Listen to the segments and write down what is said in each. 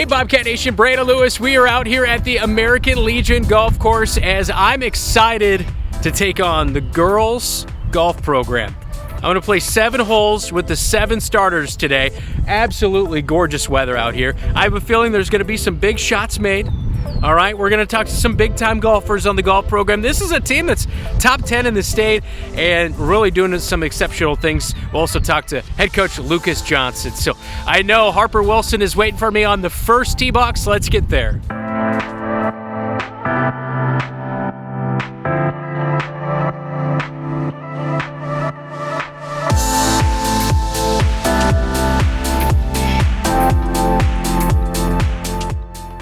Bobcat Nation, Brandon Lewis. We are out here at the American Legion Golf Course as I'm excited to take on the girls golf program. I'm going to play 7 holes with the 7 starters today. Absolutely gorgeous weather out here. I have a feeling there's going to be some big shots made. All right, we're going to talk to some big-time golfers on the golf program. This is a team that's top 10 in the state and really doing some exceptional things. We'll also talk to head coach Lucas Johnson. So I know Harper Wilson is waiting for me on the first tee box. Let's get there.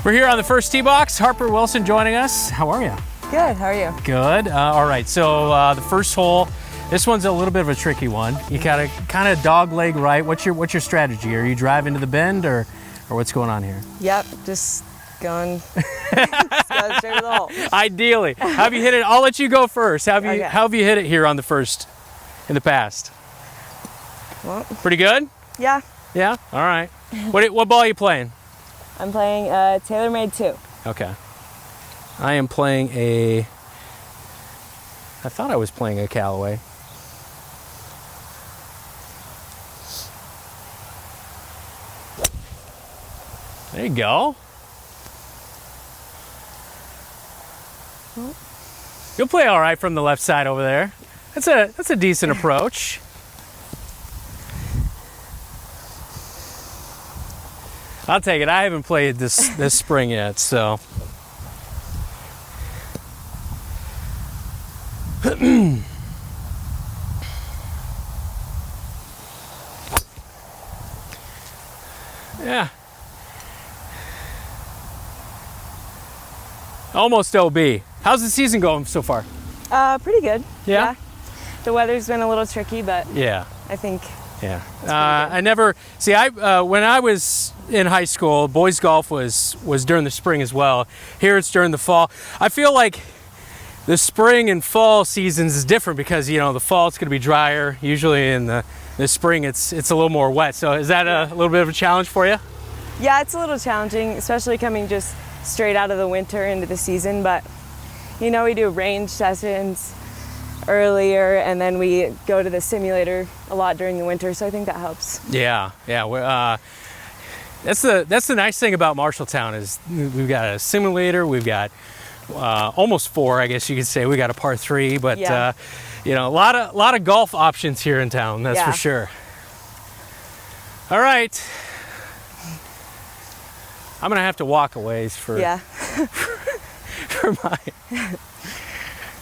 We're here on the first tee box. Harper Wilson joining us. How are you? Good, how are you? Good. All right, so the first hole, this one's a little bit of a tricky one. You gotta kind of dog leg right. What's your strategy? Are you driving to the bend or what's going on here? Yep, just going straight to the hole. Ideally. How have you hit it? I'll let you go first. How Okay. have you hit it here on the first in the past? Well, pretty good? yeah. Yeah? All right. What ball are you playing? I'm playing TaylorMade 2. Okay. I am playing I thought I was playing a Callaway. There you go. You'll play all right from the left side over there. That's a decent approach. I'll take it. I haven't played this spring yet, so. Yeah. Almost OB. How's the season going so far? Pretty good. Yeah? The weather's been a little tricky, but Yeah. I think Yeah. When I was in high school, boys golf was during the spring as well. Here it's during the fall. I feel like the spring and fall seasons is different because, the fall it's going to be drier. Usually in the spring it's a little more wet. So is that a little bit of a challenge for you? yeah, it's a little challenging, especially coming just straight out of the winter into the season, but we do range sessions earlier, and then we go to the simulator a lot during the winter, so I think that helps. Yeah. That's the nice thing about Marshalltown is we've got a simulator, we've got almost 4, I guess you could say. We got a par 3, but Yeah. a lot of golf options here in town. That's Yeah. for sure. All right, I'm gonna have to walk a ways for Yeah. for mine.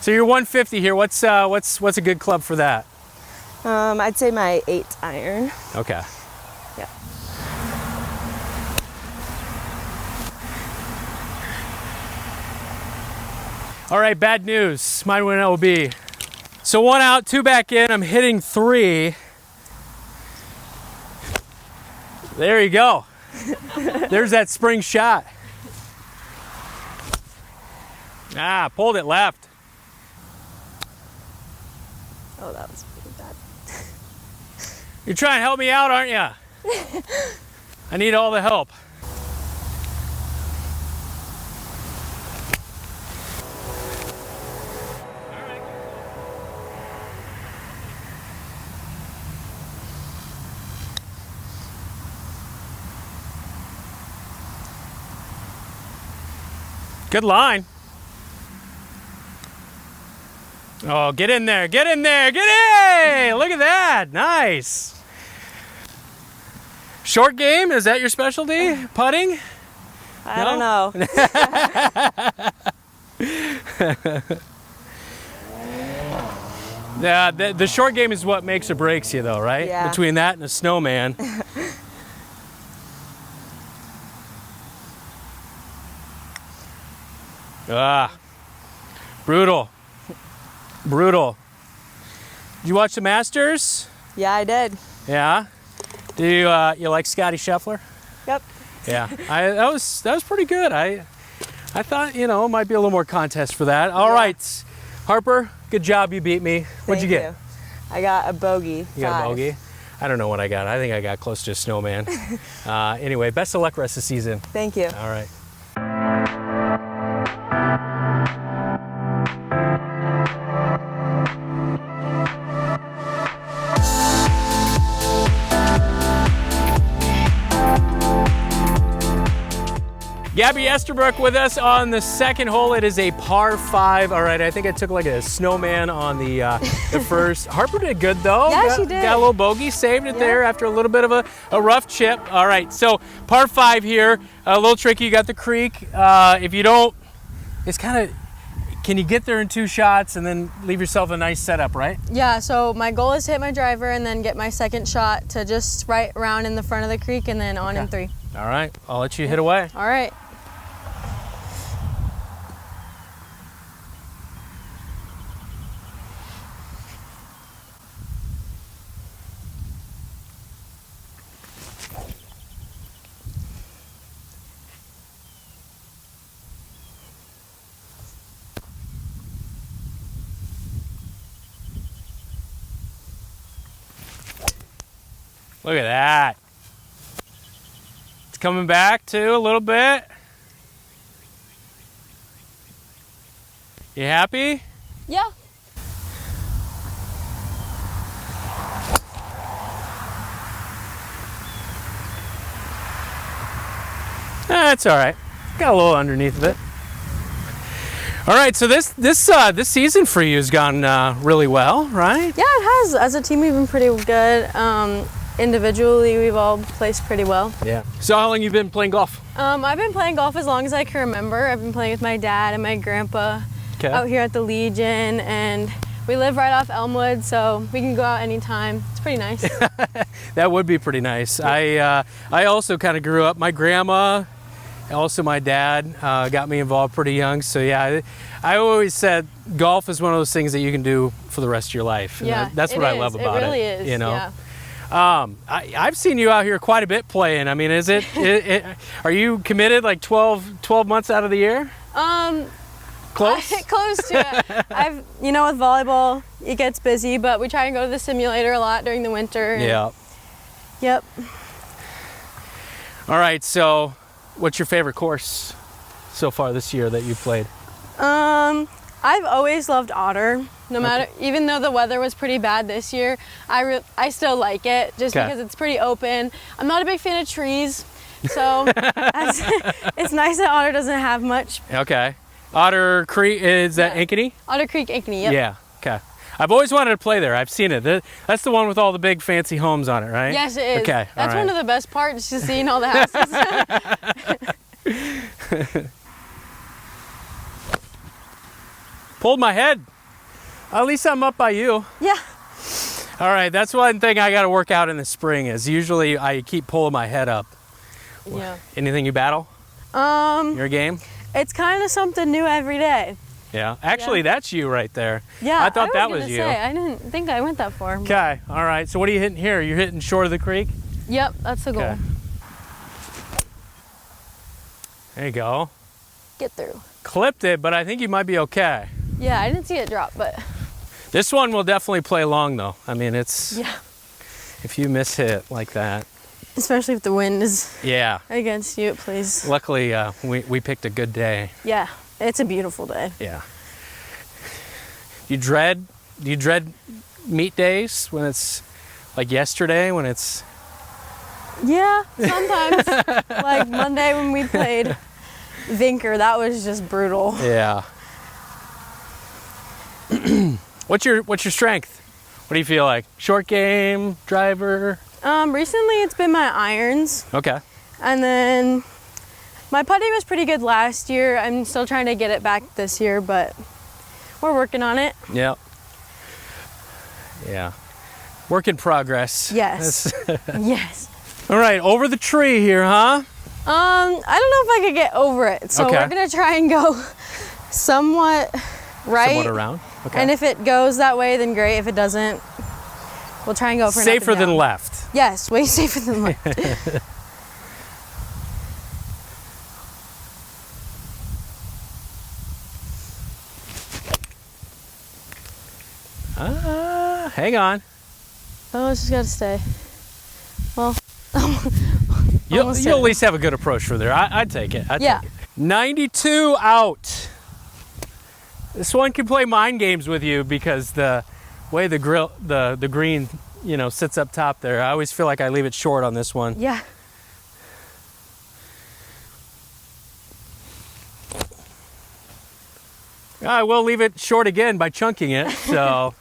So you're 150 here. What's a good club for that? I'd say my 8 iron. Okay. Yeah. All right, bad news. Mine went OB. So 1 out, 2 back in. I'm hitting 3. There you go. There's that spring shot. Pulled it left. Oh, that was pretty bad. You're trying to help me out, aren't you? I need all the help. Good line. Oh, get in there, get in there, get in! Look at that, nice. Short game, is that your specialty? Putting? I don't know. Yeah, the short game is what makes or breaks you though, right? Yeah. Between that and a snowman. Brutal. Brutal. Did you watch the Masters? Yeah, I did. Yeah. Do you like Scotty Scheffler? Yep. Yeah. That was pretty good. I thought it might be a little more contest for that. All right, Harper. Good job. You beat me. What'd you get? I got a bogey. You got a bogey. I don't know what I got. I think I got close to a snowman. Anyway, best of luck rest of the season. Thank you. All right. Gabby Esterbrook with us on the second hole. It is a par 5. All right, I think I took like a snowman on the first. Harper did good though. Yeah, she did. Got a little bogey, saved it there after a little bit of a rough chip. All right, so par 5 here. A little tricky. You got the creek. If you don't, it's kind of, can you get there in 2 shots and then leave yourself a nice setup, right? Yeah, so my goal is to hit my driver and then get my second shot to just right around in the front of the creek and then on in 3. All right, I'll let you hit away. All right. Look at that. It's coming back too a little bit. You happy? Yeah. That's all right. Got a little underneath of it. All right, so this season for you has gone really well, right? Yeah, it has. As a team, we've been pretty good. Individually, we've all placed pretty well. Yeah. So how long you been playing golf? I've been playing golf as long as I can remember. I've been playing with my dad and my grandpa out here at the Legion, and we live right off Elmwood, so we can go out anytime. It's pretty nice. That would be pretty nice. I also kind of grew up. My grandma, also my dad, got me involved pretty young. So yeah, I always said golf is one of those things that you can do for the rest of your life. And Yeah, that's what I love about it. It really is. You know. Yeah. I've seen you out here quite a bit playing. I mean, is it, are you committed like 12 months out of the year? Close? Close to it. With volleyball, it gets busy, but we try and go to the simulator a lot during the winter. Yeah. Yep. All right, so what's your favorite course so far this year that you've played? I've always loved Otter. No matter, even though the weather was pretty bad this year, I still like it just because it's pretty open. I'm not a big fan of trees, so it's nice that Otter doesn't have much. Okay. Otter Creek, is that Ankeny? Otter Creek, Ankeny, yep. Yeah, okay. I've always wanted to play there. I've seen it. That's the one with all the big fancy homes on it, right? Yes, it is. Okay, that's one of the best parts, just seeing all the houses. Pulled my head. At least I'm up by you. Yeah. All right, that's one thing I got to work out in the spring is usually I keep pulling my head up. Yeah. Anything you battle? Your game? It's kind of something new every day. Yeah. Actually, that's you right there. Yeah. I thought that was you. I didn't think I went that far. Okay. All right. So what are you hitting here? You're hitting short of the creek? Yep, that's the goal. Okay. There you go. Get through. Clipped it, but I think you might be okay. Yeah, I didn't see it drop, but. This one will definitely play long though. I mean, it's, yeah. If you miss hit like that. Especially if the wind is against you, it plays. Luckily, we picked a good day. Yeah, it's a beautiful day. Yeah. Do you dread meet days when it's like yesterday when it's? Yeah, sometimes. Like Monday when we played Vinker, that was just brutal. Yeah. What's your strength? What do you feel like? Short game, driver? Recently it's been my irons. Okay. And then my putting was pretty good last year. I'm still trying to get it back this year, but we're working on it. Yeah. Yeah. Work in progress. Yes. Yes. All right, over the tree here, huh? I don't know if I could get over it. So we're gonna try and go somewhat right. Somewhat around. Okay. And if it goes that way, then great. If it doesn't, we'll try and go for an up and safer than down. left. Yes, way safer than left. Hang on. Oh, it's just gotta stay. You'll at least have a good approach for there. I'd take it. I'd take it. 92 out. This one can play mind games with you because the way the green, you know, sits up top there. I always feel like I leave it short on this one. Yeah. I will leave it short again by chunking it. So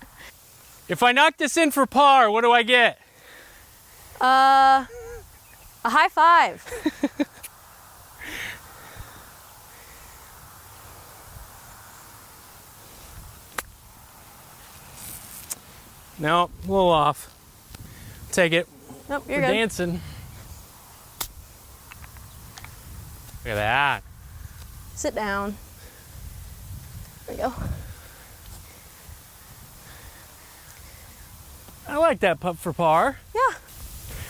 if I knock this in for par, what do I get? A high five. No, a little off. Take it. Nope, you're We're good. dancing. Look at that. Sit down. There we go. I like that putt for par. Yeah.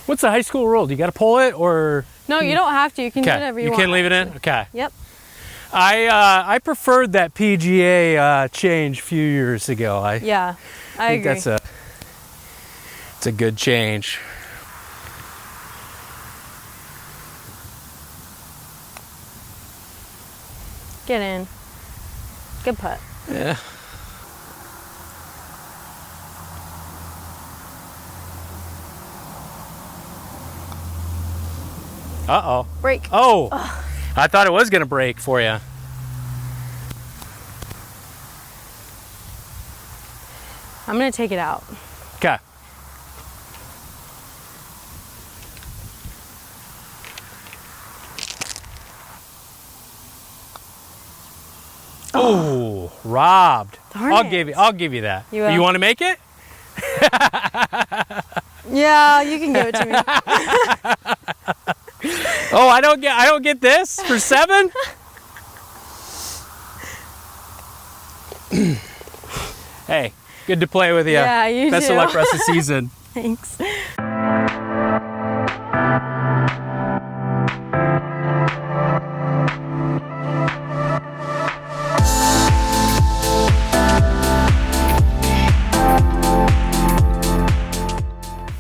What's the high school rule? Do you got to pull it or? No, you don't have to. You can do Okay, whatever you you want. can leave it in? Okay. Yep. I preferred that PGA change a few years ago. Yeah, I think agree. it's a good change. Get in. Good putt. Yeah. Uh-oh. Break. Oh, I thought it was going to break for you. I'm going to take it out. Okay. Oh, robbed. Darn I'll it. give you that. You will? You want to make it? Yeah, you can give it to me. Oh, I don't get this for 7? Hey, good to play with you. Yeah, you Best too. of luck for the rest of the season. Thanks.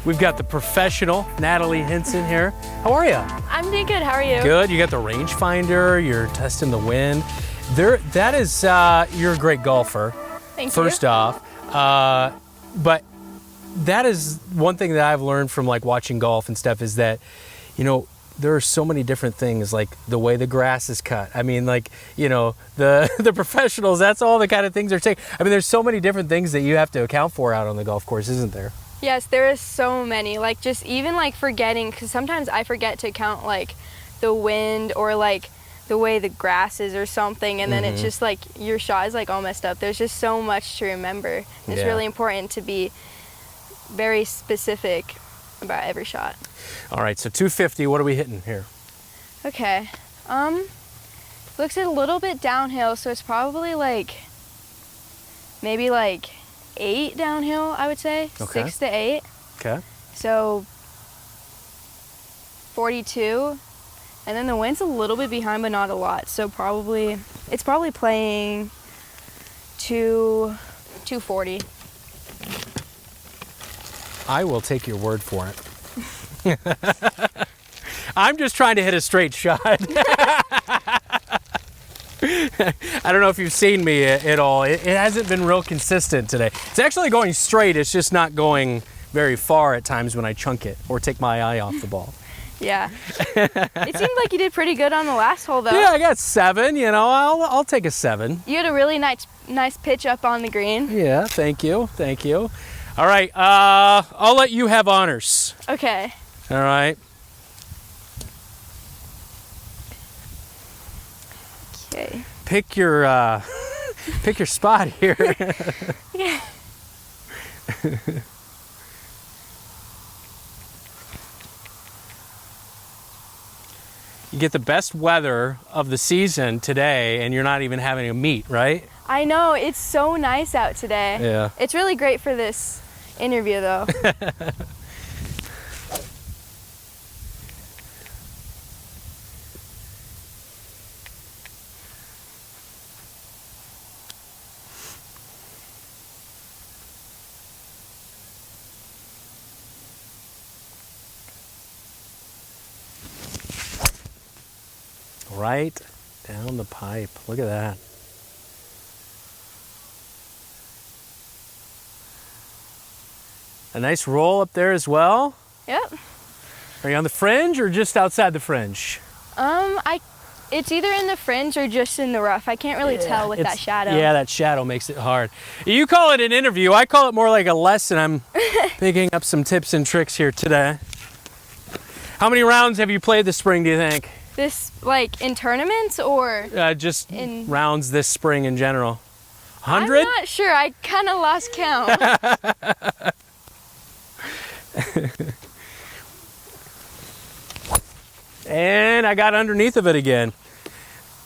We've got the professional, Natalie Hinson here. How are you? I'm doing good. How are you? Good. You got the rangefinder. You're testing the wind. That is, you're a great golfer. Thank you. First off, but that is one thing that I've learned from like watching golf and stuff is that, you know, there are so many different things, like the way the grass is cut. I mean, like, you know, the professionals, that's all the kind of things they're taking. I mean, there's so many different things that you have to account for out on the golf course, isn't there? Yes, there is so many. Like just even like forgetting, because sometimes I forget to count like the wind or like the way the grass is or something, and then it's just like your shot is like all messed up. There's just so much to remember. It's really important to be very specific about every shot. All right, so 250, what are we hitting here? Okay. Looks a little bit downhill, so it's probably like maybe like 8 downhill, I would say. Okay. 6 to 8. Okay. So 42, and then the wind's a little bit behind, but not a lot. So it's probably playing 240. I will take your word for it. I'm just trying to hit a straight shot. I don't know if you've seen me at all. It hasn't been real consistent today. It's actually going straight. It's just not going very far at times when I chunk it or take my eye off the ball. Yeah. It seemed like you did pretty good on the last hole, though. Yeah, I got 7. You know, I'll take a 7. You had a really nice pitch up on the green. Yeah, thank you. Thank you. All right, I'll let you have honors. Okay. All right. Okay. Pick your spot here. Yeah. You get the best weather of the season today, and you're not even having a meet, right? I know, it's so nice out today. Yeah. It's really great for this interview, though. right down the pipe. Look at that. A nice roll up there as well. Yep. Are you on the fringe or just outside the fringe? It's either in the fringe or just in the rough. I can't really tell with that shadow. Yeah, that shadow makes it hard. You call it an interview. I call it more like a lesson. I'm picking up some tips and tricks here today. How many rounds have you played this spring, do you think? This, like, in tournaments or? Just in rounds this spring in general. 100? I'm not sure. I kind of lost count. And I got underneath of it again.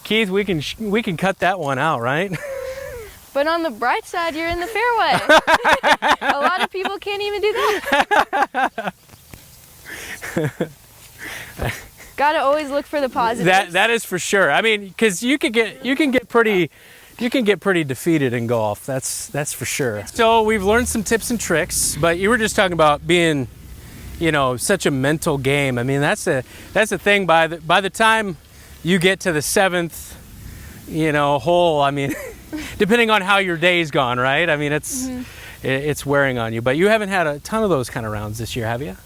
Keith, we can cut that one out, right? But on the bright side, you're in the fairway. A lot of people can't even do that. Gotta always look for the positives. That is for sure. I mean, because you can get pretty defeated in golf. That's for sure. So we've learned some tips and tricks, but you were just talking about being, such a mental game. I mean, that's a thing. By the time you get to the 7th, hole, I mean, depending on how your day's gone, right? I mean, it's wearing on you. But you haven't had a ton of those kind of rounds this year, have you?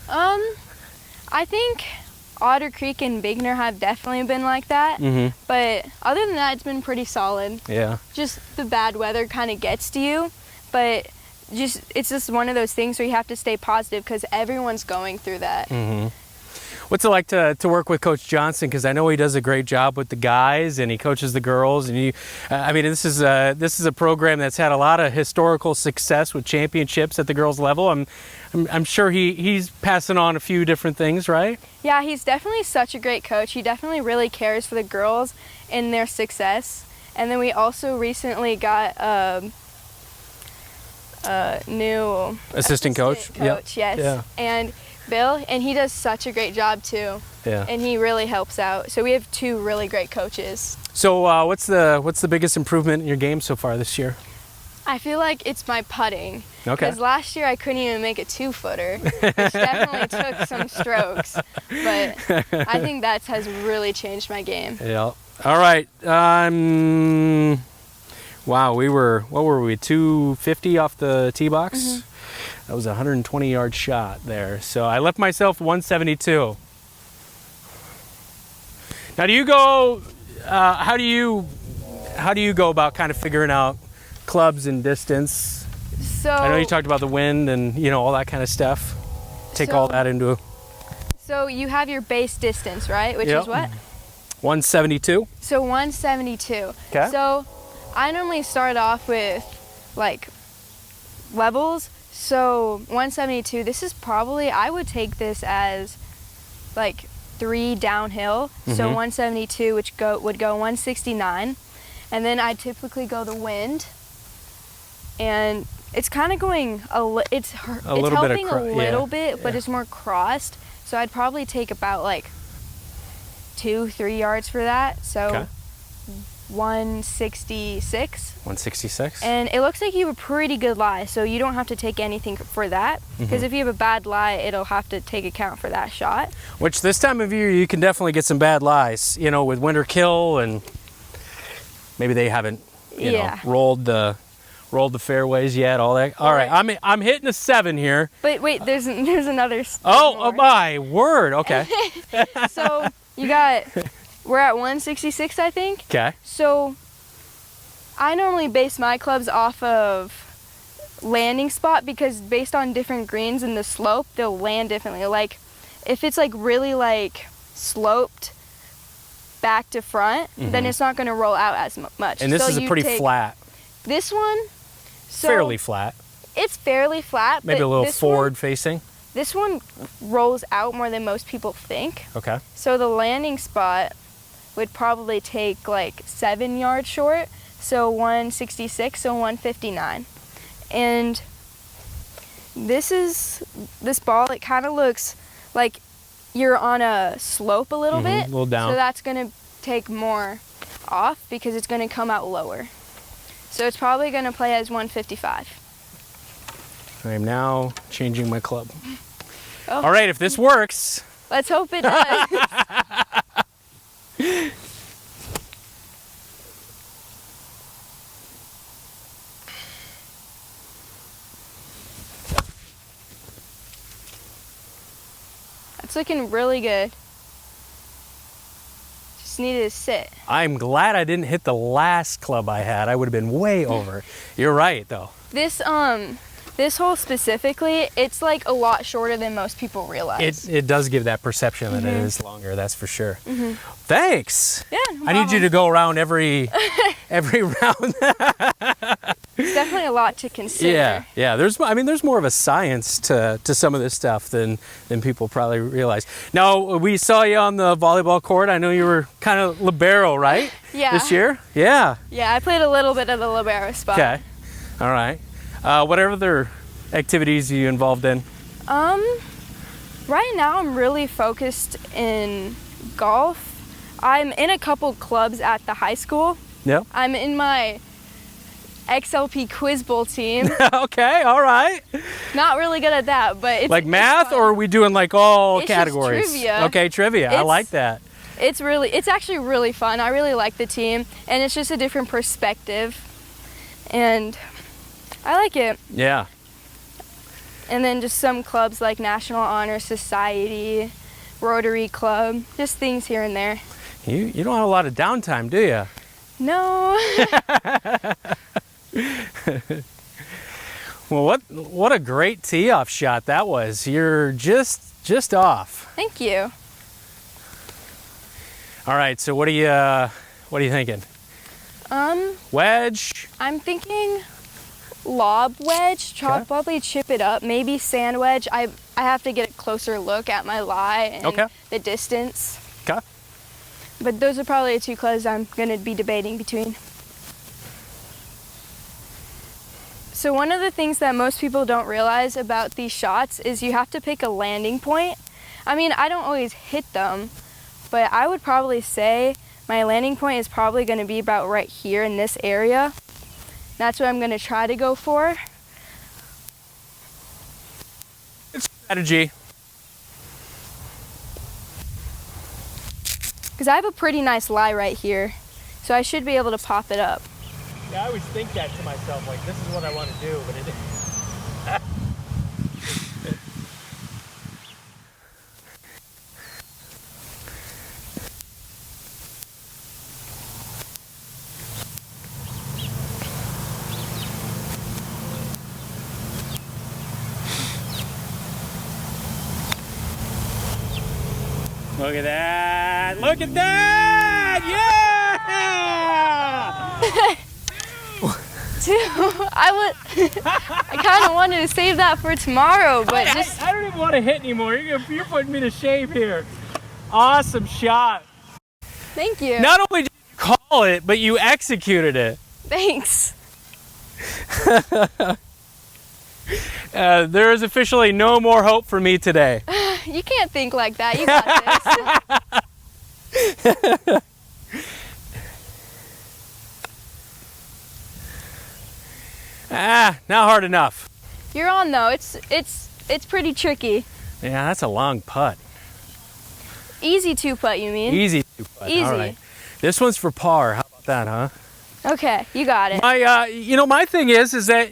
I think Otter Creek and Bigner have definitely been like that. Mm-hmm. But other than that, it's been pretty solid. Yeah. Just the bad weather kind of gets to you, but it's just one of those things where you have to stay positive because everyone's going through that. Mm-hmm. What's it like to work with Coach Johnson? Because I know he does a great job with the guys and he coaches the girls. And this is a program that's had a lot of historical success with championships at the girls level. I'm sure he's passing on a few different things, right? Yeah, he's definitely such a great coach. He definitely really cares for the girls and their success. And then we also recently got a new assistant coach. Yes. Yeah. And Bill, and he does such a great job too. Yeah. And he really helps out. So we have 2 really great coaches. So what's the biggest improvement in your game so far this year? I feel like it's my putting. Okay. Because last year I couldn't even make a 2-footer, which definitely took some strokes. But I think that has really changed my game. Yeah. All right. Wow, what were we, 250 off the tee box? Mm-hmm. That was a 120-yard shot there. So I left myself 172. Now, do you go? How do you go about kind of figuring out clubs and distance? So I know you talked about the wind and all that kind of stuff. Take all that into. So you have your base distance, right? Which is what? 172. So 172. Okay. So I normally start off with like levels. So 172, this is probably, I would take this as like 3 downhill. Mm-hmm. So 172, which would go 169. And then I typically go the wind. And it's kind of going, it's helping a little bit, but it's more crossed. So I'd probably take about like 2-3 yards for that. So okay. 166. 166. And it looks like you have a pretty good lie, so you don't have to take anything for that. Because if you have a bad lie, it'll have to take account for that shot. Which this time of year, you can definitely get some bad lies, with winter kill, and maybe they haven't, rolled the fairways yet. All that. All right, I'm hitting a 7 here. But wait, there's another. Oh my word! Okay. So we're at 166, I think. Okay. So I normally base my clubs off of landing spot because based on different greens and the slope, they'll land differently. Like if it's like really like sloped back to front, then it's not going to roll out as much. And this is a pretty flat. This one, fairly flat. It's fairly flat. Maybe a little forward facing. This one rolls out more than most people think. Okay. So the landing spot would probably take like 7 yards short, so 166, so 159. And this ball, it kind of looks like you're on a slope a little bit. A little down. So that's going to take more off because it's going to come out lower. So it's probably going to play as 155. I am now changing my club. Oh. All right, if this works. Let's hope it does. looking really good. Just needed to sit. I'm glad I didn't hit the last club I had. I would have been way over. You're right, though. This hole specifically, it's like a lot shorter than most people realize. It does give that perception that it is longer, that's for sure. Mm-hmm. Thanks. Yeah, no I need you problem. to go around every round. It's definitely a lot to consider. Yeah. There's more of a science to some of this stuff than people probably realize. Now, we saw you on the volleyball court. I know you were kind of libero, right? Yeah. This year? Yeah. Yeah, I played a little bit of the libero spot. Okay. All right. What other activities are you involved in? Right now I'm really focused in golf. I'm in a couple clubs at the high school. Yeah. I'm in my XLP quiz bowl team. Okay, all right. Not really good at that, but it's Like math, fun. or are we doing like all It's just categories? trivia. Okay, trivia. I It's- like that. It's actually really fun. I really like the team, and it's just a different perspective, and I like it. Yeah. And then just some clubs like National Honor Society, Rotary Club, just things here and there. You don't have a lot of downtime, do you? No. Well, what a great tee-off shot that was. You're just off. Thank you. All right, so what are you thinking? Wedge? I'm thinking lob wedge, Okay. probably chip it up, maybe sand wedge. I have to get a closer look at my lie and Okay. the distance. Okay. But those are probably the two clubs I'm going to be debating between. So one of the things that most people don't realize about these shots is you have to pick a landing point. I mean, I don't always hit them, but I would probably say my landing point is probably going to be about right here in this area. That's what I'm going to try to go for. It's strategy. Because I have a pretty nice lie right here, so I should be able to pop it up. Yeah, I always think that to myself, like, this is what I want to do, but it Look at that! Look at that! Yeah! I kind of wanted to save that for tomorrow, but just I don't even want to hit anymore. You're putting me to shame here. Awesome shot. thank you. Not only did you call it, but you executed it. Thanks. There is officially no more hope for me today. You can't think like that. You got this. Not hard enough. You're on though. It's pretty tricky. Yeah, that's a long putt. Easy two putt, you mean? Easy putt. Easy. All right. This one's for par. How about that, huh? Okay, you got it. My thing is that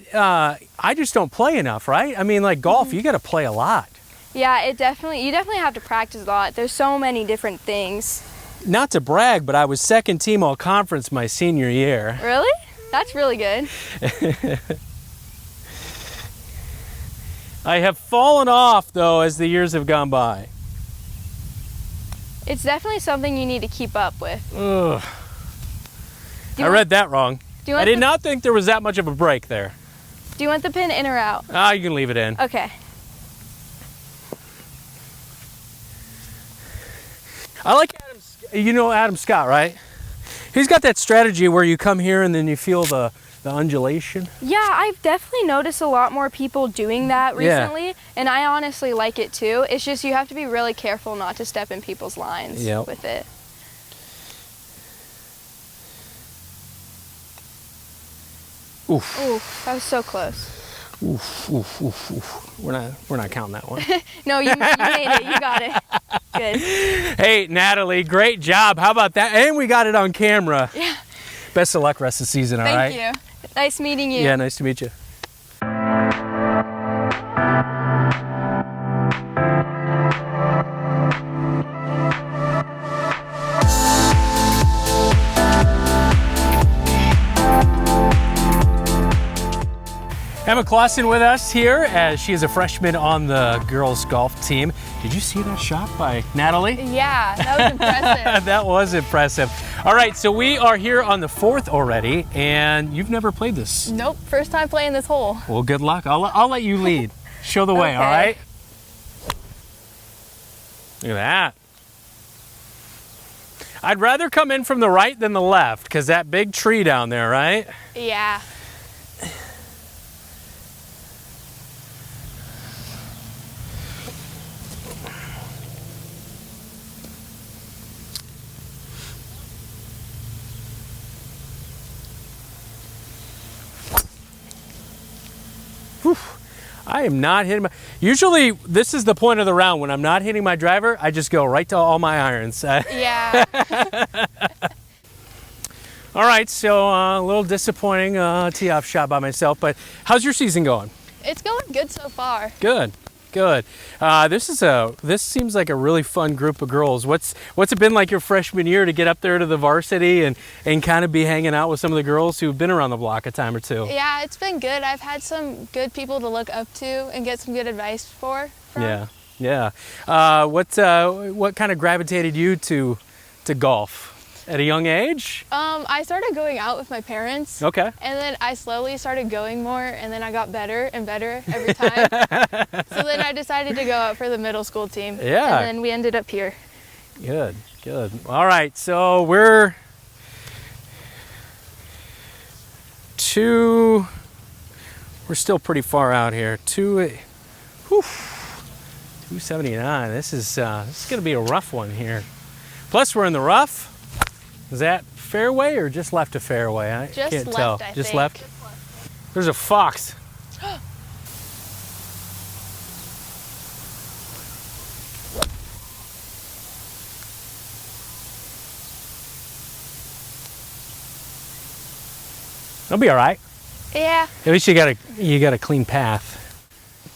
I just don't play enough, right? I mean, like golf, you got to play a lot. Yeah, you definitely have to practice a lot. There's so many different things. Not to brag, but I was second team all conference my senior year. Really? That's really good. I have fallen off though as the years have gone by. It's definitely something you need to keep up with. Ugh. Do I you read that wrong. Do you I want did the- not think there was that much of a break there. Do you want the pin in or out? You can leave it in. Okay. I like Adam Scott, right? He's got that strategy where you come here and then you feel the undulation. Yeah, I've definitely noticed a lot more people doing that Yeah. recently, and I honestly like it too. It's just you have to be really careful not to step in people's lines Yep. with it. Oof. Ooh, that was so close. Oof, oof, oof, oof. We're not counting that one. No, you made it. You got it. Good. Hey, Natalie, great job. How about that? And we got it on camera. Yeah. Best of luck rest of the season, all right? Thank you. Nice meeting you. Yeah, nice to meet you. Emma Clausen with us here as she is a freshman on the girls golf team. Did you see that shot by Natalie? Yeah, that was impressive. That was impressive. All right, so we are here on the 4th already, and you've never played this. Nope, first time playing this hole. Well, good luck. I'll let you lead. Show the way, Okay. all right? Look at that. I'd rather come in from the right than the left, because that big tree down there, right? Yeah. Whew. I am not hitting my... Usually, this is the point of the round. When I'm not hitting my driver, I just go right to all my irons. Yeah. All right, so a little disappointing tee-off shot by myself, but how's your season going? It's going good so far. Good, good. This seems like a really fun group of girls. What's it been like your freshman year to get up there to the varsity and kind of be hanging out with some of the girls who've been around the block a time or two? Yeah, it's been good. I've had some good people to look up to and get some good advice from. Yeah. What kind of gravitated you to golf at a young age? I started going out with my parents. Okay. And then I slowly started going more, and then I got better and better every time. So then I decided to go out for the middle school team. Yeah. And then we ended up here. Good. All right, so we're still pretty far out here. 279. This is going to be a rough one here. Plus, we're in the rough. Is that fairway or just left of fairway? I Just can't left, tell. I Just think. left? There's a fox. It'll be all right. Yeah. At least you got a clean path.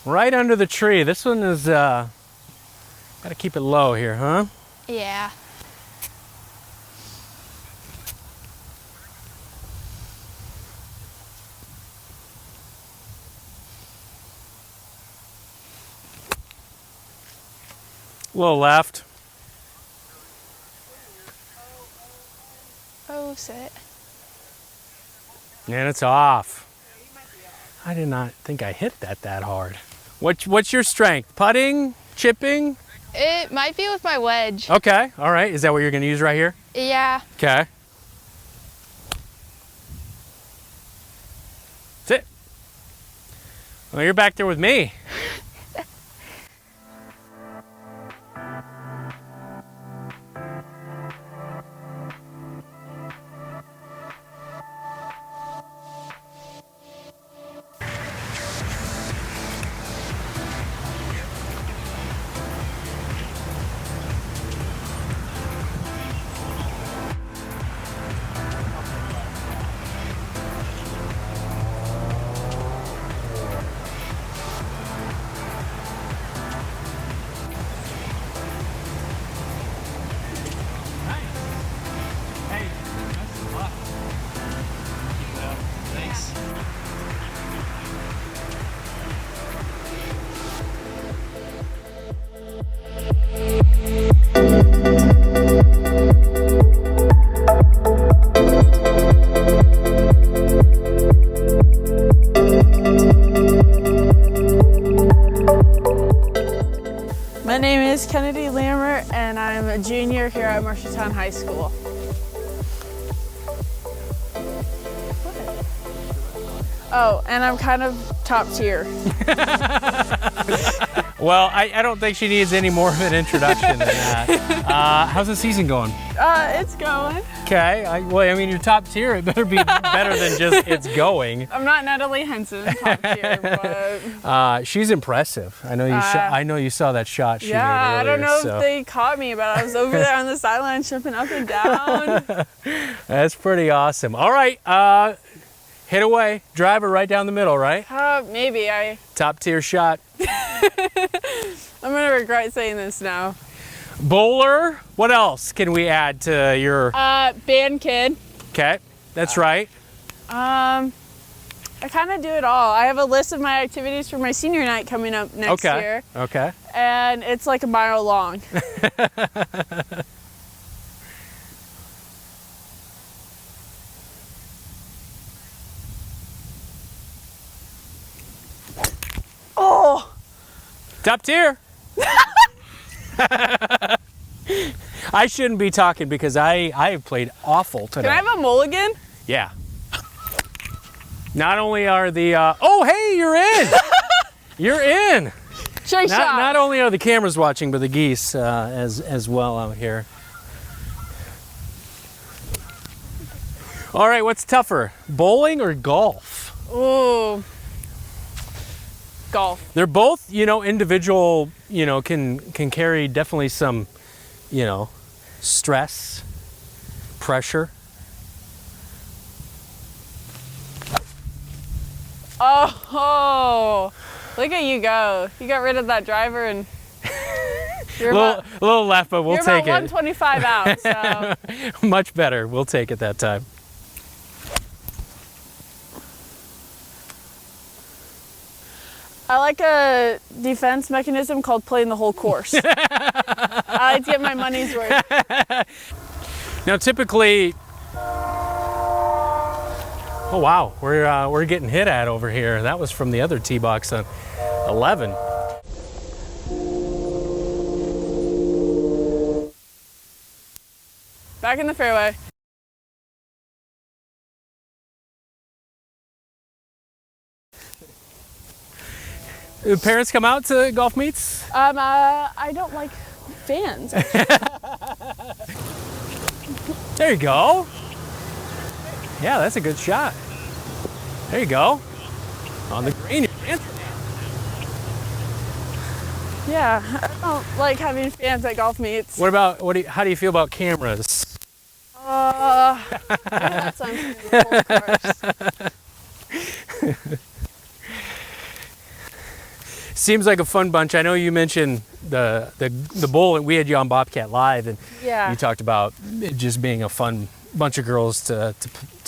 Right under the tree. This one is got to keep it low here, huh? Yeah. A little left. Oh, sit. And it's off. I did not think I hit that hard. What's your strength? Putting? Chipping? It might be with my wedge. Okay, all right. Is that what you're going to use right here? Yeah. Okay. That's it. Well, you're back there with me. Hey, best of luck. Keep it up. Thanks. My name is Kennedy Lambert, and I'm a junior here at Marshalltown High School. Oh, and I'm kind of top tier. Well, I don't think she needs any more of an introduction than that. How's the season going? It's going. Okay. I mean, you're top tier. It better be better than just it's going. I'm not Natalie Henson top tier, but She's impressive. I know you. I know you saw that shot she made yeah, earlier. I don't know so. if they caught me, but I was over there on the sideline jumping up and down. That's pretty awesome. All right. Hit away. Driver right down the middle, right? Maybe Top tier shot. I'm gonna regret saying this now. Bowler. What else can we add to your? Band kid. Okay, that's right. I kind of do it all. I have a list of my activities for my senior night coming up next year. Okay. And it's like a mile long. Oh! Top tier. I shouldn't be talking because I have played awful today. Can I have a mulligan? Yeah. Not only are the oh hey, you're in. You're in. Shake shot. Not only are the cameras watching, but the geese as well out here. All right, what's tougher, bowling or golf? Ooh. Golf. They're both, individual, can carry definitely some, stress, pressure. Oh, look at you go. You got rid of that driver and you're a little left, but we'll take about it. 125 out, so. Much better. We'll take it that time. I like a defense mechanism called playing the whole course. I like to get my money's worth. Now, typically, oh wow, we're getting hit at over here. That was from the other tee box on 11. Back in the fairway. Do parents come out to golf meets? I don't like fans. There you go. Yeah, that's a good shot. There you go. On the green, you're dancing. Yeah, I don't like having fans at golf meets. How do you feel about cameras? That's on the whole course. Seems like a fun bunch. I know you mentioned the bowl. We had you on Bobcat Live, and Yeah. you talked about it just being a fun bunch of girls to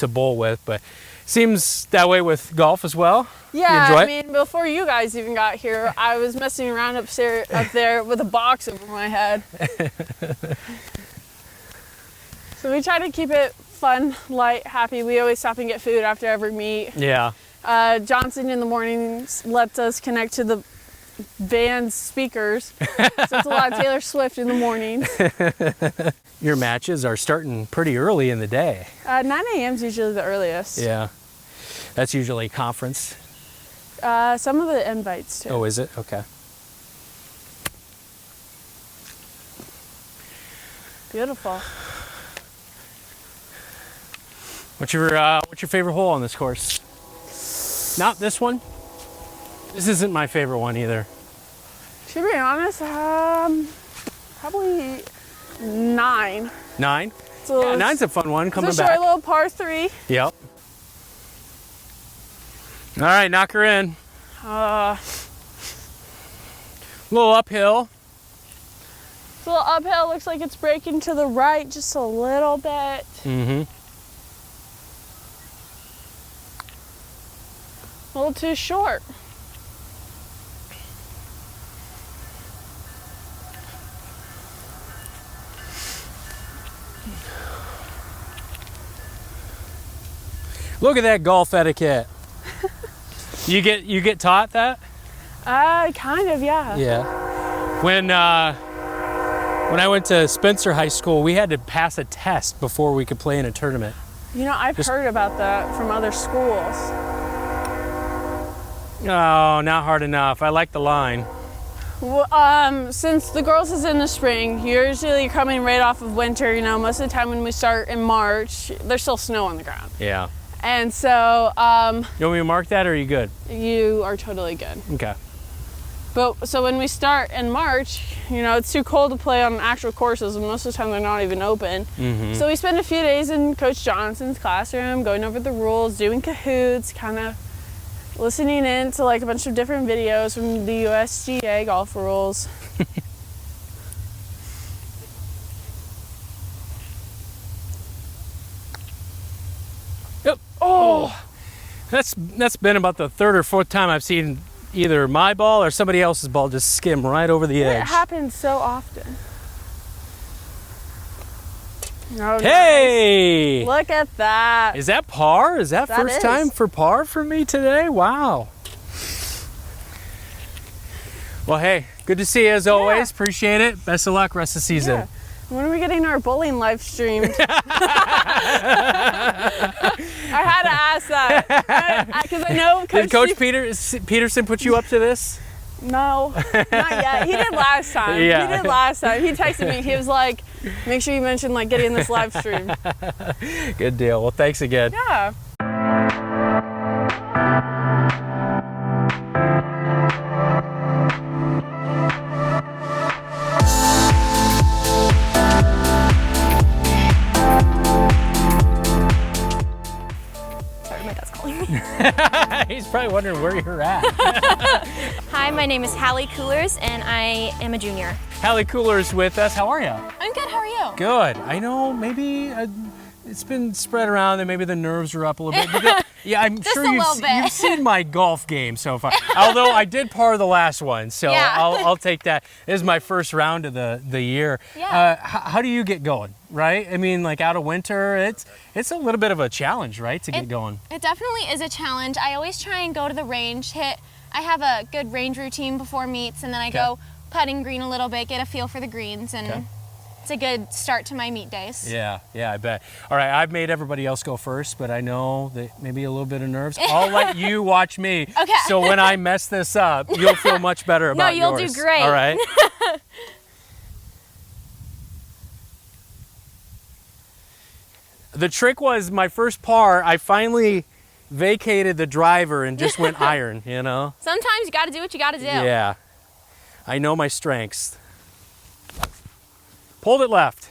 bowl with. But seems that way with golf as well. Yeah, You enjoy I it? mean, before you guys even got here, I was messing around up there with a box over my head. So we try to keep it fun, light, happy. We always stop and get food after every meet. Yeah. Johnson in the mornings lets us connect to the band's speakers. So it's a lot of Taylor Swift in the mornings. Your matches are starting pretty early in the day. 9 a.m. is usually the earliest. Yeah. That's usually conference. Some of the invites too. Oh, is it? Okay. Beautiful. What's your favorite hole on this course? Not this one. This isn't my favorite one either. To be honest, probably 9. 9? So Yeah, 9's a fun one coming it's a short back. little par 3. Yep. All right, knock her in. A little uphill. little uphill, looks like it's breaking to the right just a little bit. Mm-hmm. A little too short. Look at that golf etiquette. You get taught that? Kind of, yeah. Yeah. When I went to Spencer High School, we had to pass a test before we could play in a tournament. You know, I've heard about that from other schools. Oh, not hard enough. I like the line. Well, since the girls is in the spring, usually coming right off of winter, most of the time when we start in March, there's still snow on the ground. Yeah. And so, You want me to mark that, or are you good? you are totally good. Okay. But so when we start in March, it's too cold to play on actual courses, and most of the time they're not even open. Mm-hmm. So we spend a few days in Coach Johnson's classroom, going over the rules, doing Kahoots, kind of listening in to like a bunch of different videos from the USGA golf rules. Yep. Oh, That's been about the third or fourth time I've seen either my ball or somebody else's ball just skim right over the edge. It happens so often. Oh, Hey! nice. Look at that. Is that par? Is that first is. time for par for me today? Wow. Well, hey, good to see you as always. Appreciate it. Best of luck rest of the season. Yeah. When are we getting our bowling live streamed? I had to ask that because I know Did Coach Peterson put you up to this? No, not yet. He did last time. Yeah. He did last time. He texted me. He was like, make sure you mention like getting this live stream. Good deal. Well, thanks again. Yeah. Sorry, my dad's calling me. He's probably wondering where you're at. Hi, my name is Hallie Coolers, and I am a junior. Hallie Cooler's with us. How are you? I'm good, how are you? Good. I know maybe it's been spread around and maybe the nerves are up a little bit. But yeah, I'm sure a little bit. you've seen my golf game so far. Although I did par the last one, so Yeah. I'll take that. This is my first round of the year. Yeah. How do you get going, right? I mean, like out of winter, it's a little bit of a challenge, right, to get going. It definitely is a challenge. I always try and go to the range, I have a good range routine before meets, and then I go putting green a little bit, get a feel for the greens, and it's a good start to my meet days. Yeah, I bet. All right, I've made everybody else go first, but I know that maybe a little bit of nerves. I'll let you watch me. Okay. So when I mess this up, you'll feel much better about you'll yours. do great. All right. The trick was my first par, I finally vacated the driver and just went iron, you know? Sometimes you gotta do what you gotta do. Yeah. I know my strengths. Pulled it left.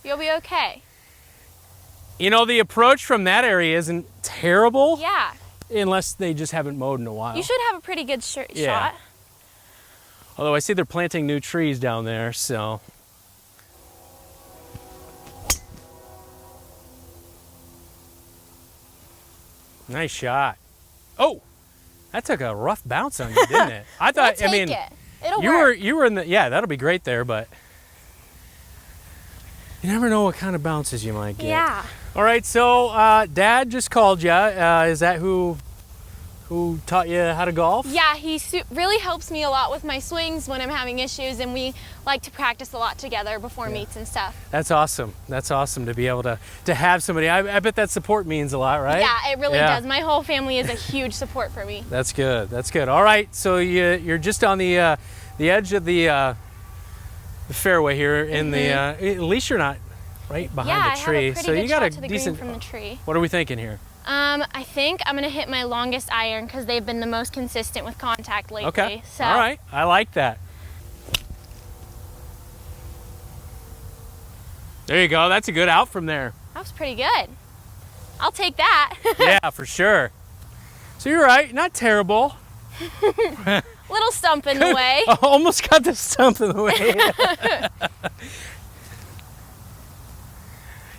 You'll be okay. You know, the approach from that area isn't terrible. Yeah. Unless they just haven't mowed in a while. You should have a pretty good shot. Although I see they're planting new trees down there, so. Nice shot. Oh, that took a rough bounce on you, didn't it? I thought, We'll take it. It'll you work. were in the, yeah, that'll be great there, but you never know what kind of bounces you might get. Yeah. All right, so Dad just called you. Is that who taught you how to golf? Yeah, he really helps me a lot with my swings when I'm having issues, and we like to practice a lot together before meets and stuff. That's awesome. That's awesome to be able to have somebody. I bet that support means a lot, right? Yeah, it really does. My whole family is a huge support for me. That's good. That's good. All right, so you're just on the edge of the fairway here. In the at least you're not right behind the tree. I have a pretty so good you got shot a to the decent. green from the tree. What are we thinking here? I think I'm gonna hit my longest iron because they've been the most consistent with contact lately. Okay. So. All right. I like that. There you go. That's a good out from there. That was pretty good. I'll take that. Yeah, for sure. So you're right. Not terrible. Little stump in the way. Almost got the stump in the way.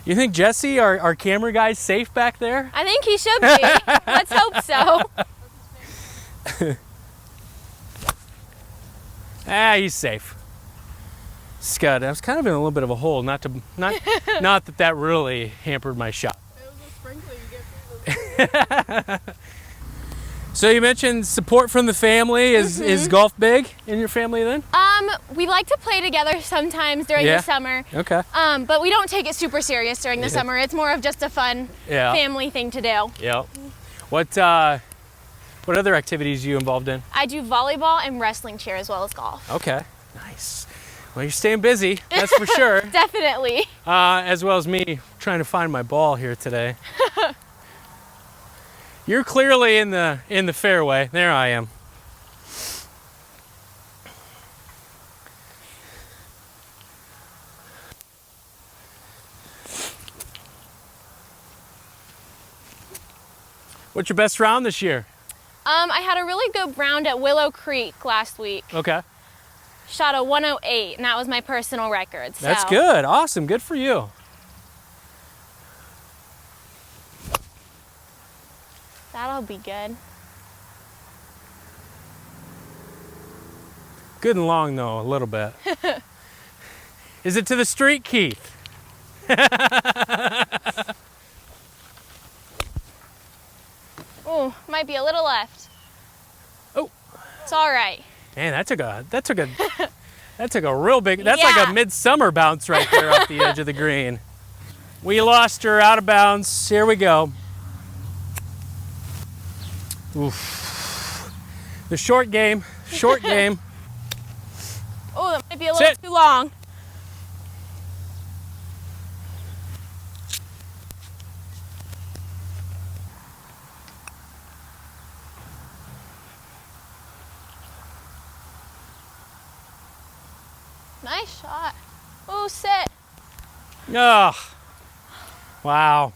You think Jesse, our camera guy's safe back there? I think he should be. Let's hope so. He's safe. Scud, I was kind of in a little bit of a hole. Not that really hampered my shot. It was a sprinkler you get from the So you mentioned support from the family. Is golf big in your family then? We like to play together sometimes during the summer. Okay. But we don't take it super serious during the summer. It's more of just a fun family thing to do. Yeah. What other activities are you involved in? I do volleyball and wrestling cheer as well as golf. Okay. Nice. Well, you're staying busy, that's for sure. Definitely. As well as me trying to find my ball here today. You're clearly in the fairway. There I am. What's your best round this year? I had a really good round at Willow Creek last week. Okay. Shot a 108, and that was my personal record. So. That's good. Awesome. Good for you. That'll be good. Good and long though, a little bit. Is it to the street, Keith? Oh, might be a little left. Oh. It's all right. Man, that took a real big, that's like a midsummer bounce right there off the edge of the green. We lost her out of bounds. Here we go. Oof. The short game. Oh, that might be a little too long. Nice shot. Oh, sit. Oh, wow.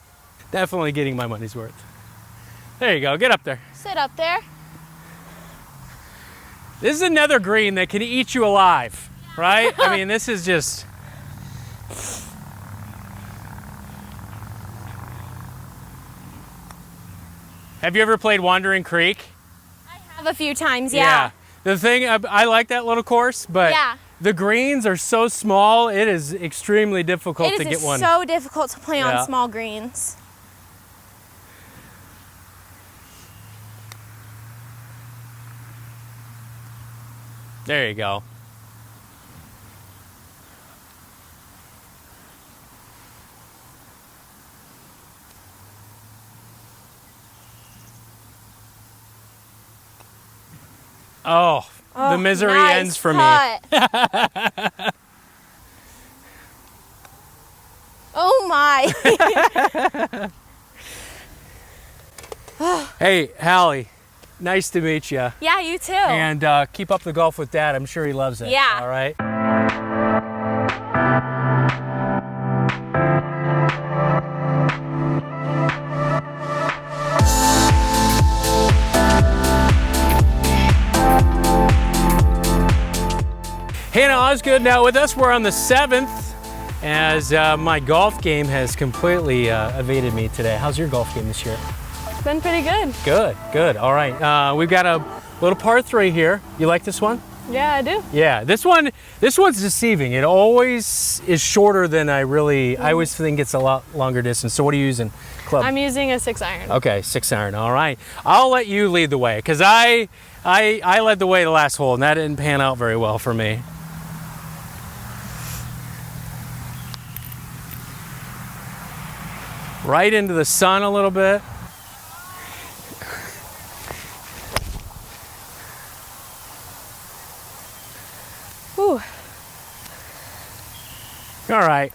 Definitely getting my money's worth. There you go. Get up there. Sit up there. This is another green that can eat you alive, right? I mean, this is just... Have you ever played Wandering Creek? I have a few times, yeah. The thing, I like that little course, but the greens are so small, it is extremely difficult to get one. It is so difficult to play on small greens. There you go. Oh, the misery ends for me. Oh my. Hey, Hallie, nice to meet you. Yeah, you too. And keep up the golf with Dad. I'm sure he loves it. Yeah. All right. Hannah Osgood now with us. We're on the 7th as my golf game has completely evaded me today. How's your golf game this year? It's been pretty good. Good. All right. We've got a little par 3 here. You like this one? Yeah, I do. Yeah, this one's deceiving. It always is shorter than I always think it's a lot longer distance. So what are you using? Club? I'm using a 6-iron. Okay, 6-iron. All right. I'll let you lead the way because I led the way the last hole and that didn't pan out very well for me. Right into the sun a little bit. Whew. All right.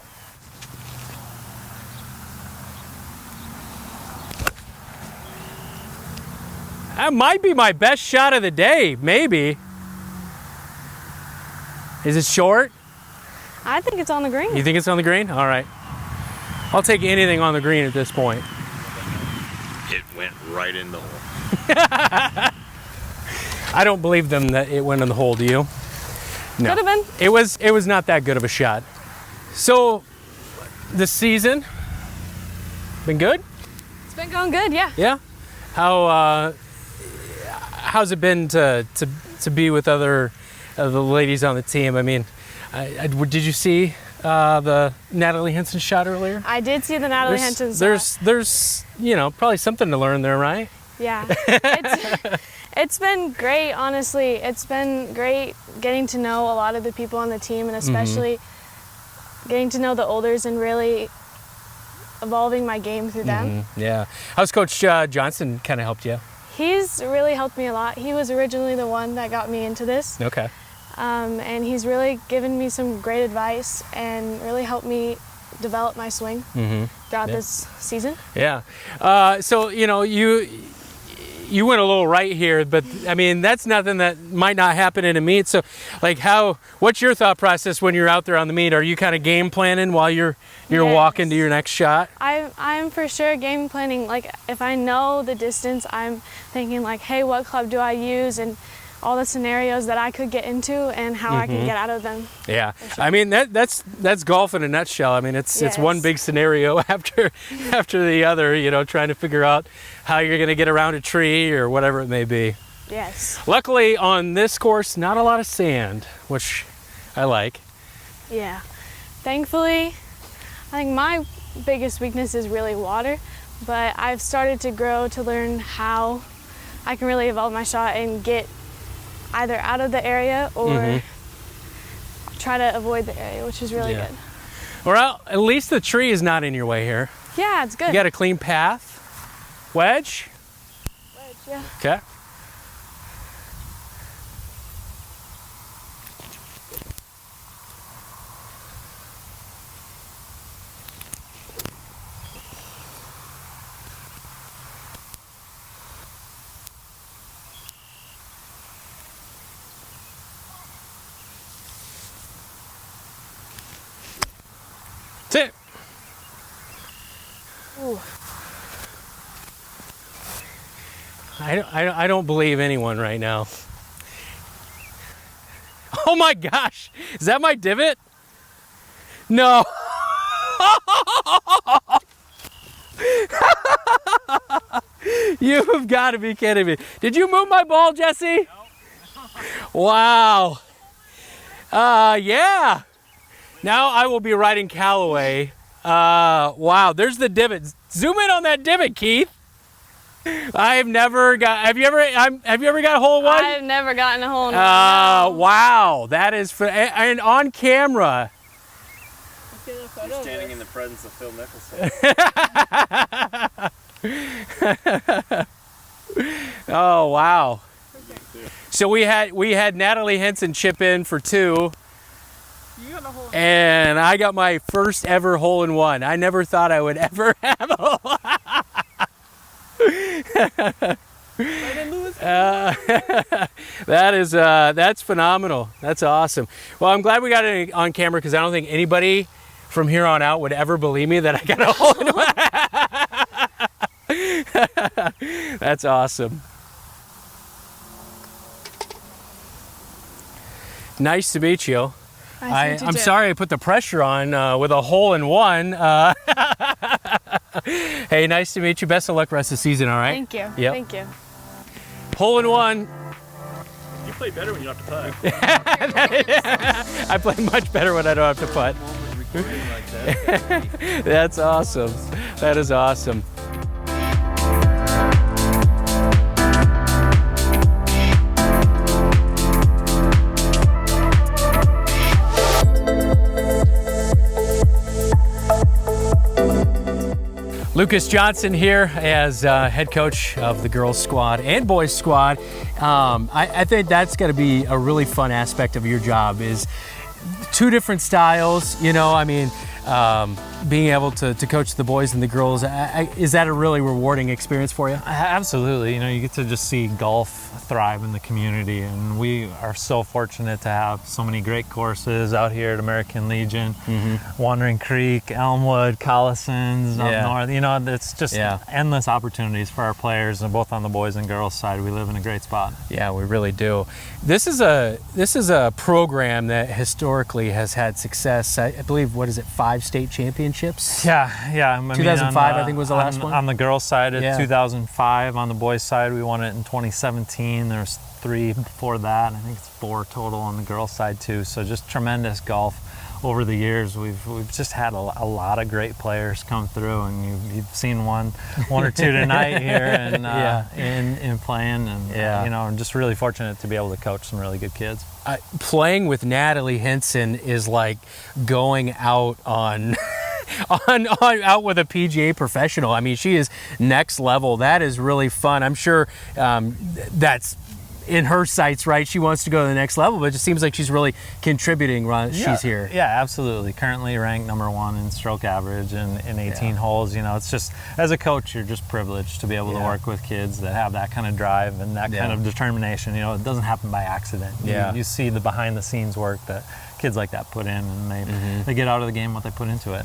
That might be my best shot of the day, maybe. Is it short? I think it's on the green. You think it's on the green? All right. I'll take anything on the green at this point. It went right in the hole. I don't believe them that it went in the hole, do you? No. Could have been. It was not that good of a shot. So, the season been good? It's been going good, yeah. Yeah. How's it been to be with other the ladies on the team? I mean, did you see the Natalie Henson shot earlier? I did see the Natalie Henson shot. There's probably something to learn there, right? Yeah. It's been great, honestly. It's been great getting to know a lot of the people on the team and especially getting to know the olders and really evolving my game through them. Yeah. How's Coach Johnson kind of helped you? He's really helped me a lot. He was originally the one that got me into this. Okay. And he's really given me some great advice and really helped me develop my swing throughout this season. Yeah. So, you went a little right here, but I mean, that's nothing that might not happen in a meet. So like what's your thought process when you're out there on the meet? Are you kind of game planning while you're walking to your next shot? I'm for sure game planning. Like if I know the distance, I'm thinking like, hey, what club do I use and all the scenarios that I could get into and how I could get out of them. Yeah, I mean that's golf in a nutshell. I mean it's one big scenario after the other. You know, trying to figure out how you're going to get around a tree or whatever it may be. Yes. Luckily on this course, not a lot of sand, which I like. Yeah. Thankfully, I think my biggest weakness is really water, but I've started to grow to learn how I can really evolve my shot and get either out of the area or try to avoid the area, which is really good. Well, at least the tree is not in your way here. Yeah, it's good. You got a clean path. Wedge? Wedge, yeah. Okay. That's it. Ooh. I don't believe anyone right now. Oh my gosh, is that my divot? No. You've got to be kidding me. Did you move my ball, Jesse? No. Wow. Yeah. Now I will be riding Callaway. Wow, there's the divot. Zoom in on that divot, Keith. I've never got. Have you ever got a hole in one? I've never gotten a hole in one. Wow, that is and on camera. You're standing in the presence of Phil Mickelson. Oh wow. So we had Natalie Henson chip in for 2. And I got my first ever hole in one. I never thought I would ever have a hole. That's phenomenal. That's awesome. Well, I'm glad we got it on camera because I don't think anybody from here on out would ever believe me that I got a hole in one. That's awesome. Nice to meet you. I'm sorry I put the pressure on with a hole in one. Hey, nice to meet you. Best of luck rest of the season, all right? Thank you. Yep. Thank you. Hole in one. You play better when you don't have to putt. I play much better when I don't have to putt. That's awesome. That is awesome. Lucas Johnson here as head coach of the girls squad and boys squad. I think that's going to be a really fun aspect of your job is 2 different styles, you know, I mean, being able to coach the boys and the girls, is that a really rewarding experience for you? Absolutely. You know, you get to just see golf thrive in the community, and we are so fortunate to have so many great courses out here at American Legion, Wandering Creek, Elmwood, Collison's up north. You know, it's just endless opportunities for our players, and both on the boys and girls side. We live in a great spot. Yeah, we really do. This is a program that historically has had success. I believe, what is it, 5 state championships? Yeah. I mean, 2005, I think, was the last one. On the girls' side, it's 2005. On the boys' side, we won it in 2017. There's 3 before that. I think it's 4 total on the girls' side too. So just tremendous golf over the years. We've just had a lot of great players come through, and you've seen one or two tonight here, and in playing, and you know, I'm just really fortunate to be able to coach some really good kids. Playing with Natalie Henson is like going out on out with a PGA professional. I mean, she is next level. That is really fun. I'm sure that's in her sights, right? She wants to go to the next level, but it just seems like she's really contributing while she's here. Yeah, absolutely. Currently ranked #1 in stroke average in 18 holes. You know, it's just, as a coach, you're just privileged to be able to work with kids that have that kind of drive and that kind of determination. You know, it doesn't happen by accident. You see the behind the scenes work that kids like that put in, and they get out of the game what they put into it.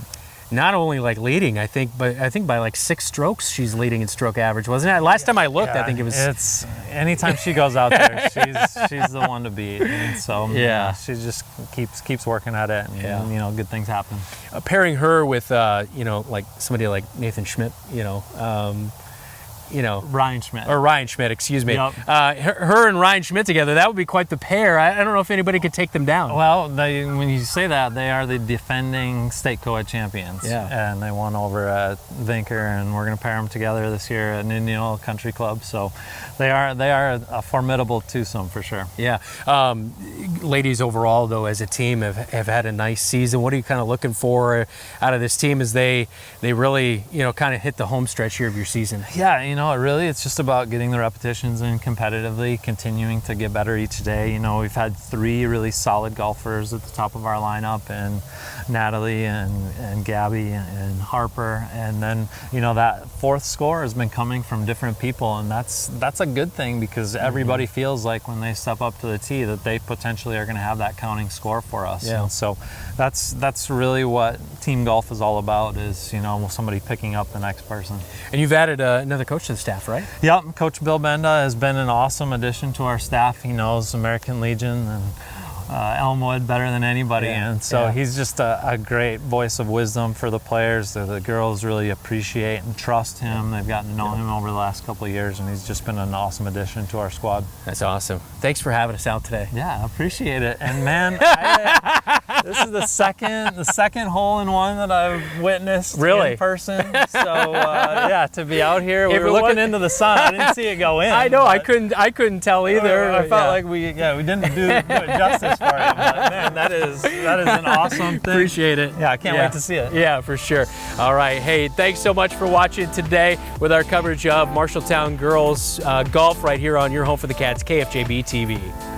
not only like leading, I think by like 6 strokes she's leading in stroke average, wasn't it? Last time I looked, I think it was. It's anytime she goes out there, she's the one to beat. And so she just keeps working at it, and you know, good things happen. Pairing her with you know, like somebody like Nathan Schmidt, you know, Ryan Schmidt, excuse me. Yep. Her and Ryan Schmidt together, that would be quite the pair. I don't know if anybody could take them down. Well, when you say that, they are the defending state co-ed champions. Yeah. And they won over at Vinker, and we're going to pair them together this year at Indianola Country Club. So they are a formidable twosome for sure. Yeah. Ladies overall, though, as a team have had a nice season. What are you kind of looking for out of this team as they really, you know, kind of hit the home stretch here of your season? Yeah, you know, it's just about getting the repetitions in competitively, continuing to get better each day. You know, we've had 3 really solid golfers at the top of our lineup, and Natalie and Gabby and Harper, and then, you know, that 4th score has been coming from different people, and that's a good thing, because everybody feels like when they step up to the tee that they potentially are going to have that counting score for us. Yeah. And so that's really what team golf is all about, is, you know, somebody picking up the next person. And you've added another coach to the staff, right? Yep, Coach Bill Benda has been an awesome addition to our staff. He knows American Legion and Elmwood better than anybody, and so he's just a great voice of wisdom for the players. The girls really appreciate and trust him. They've gotten to know him over the last couple of years, and he's just been an awesome addition to our squad. That's awesome. Thanks for having us out today. Yeah, I appreciate it. And man, this is the second hole-in-one that I've witnessed in person. So yeah, to be out here, we were looking into the sun. I didn't see it go in. I know. I couldn't tell either. I felt like we didn't do it justice for him. But man, that is an awesome thing. Appreciate it. Yeah, I can't wait to see it. Yeah, for sure. All right. Hey, thanks so much for watching today with our coverage of Marshalltown Girls Golf right here on your home for the Cats, KFJB-TV.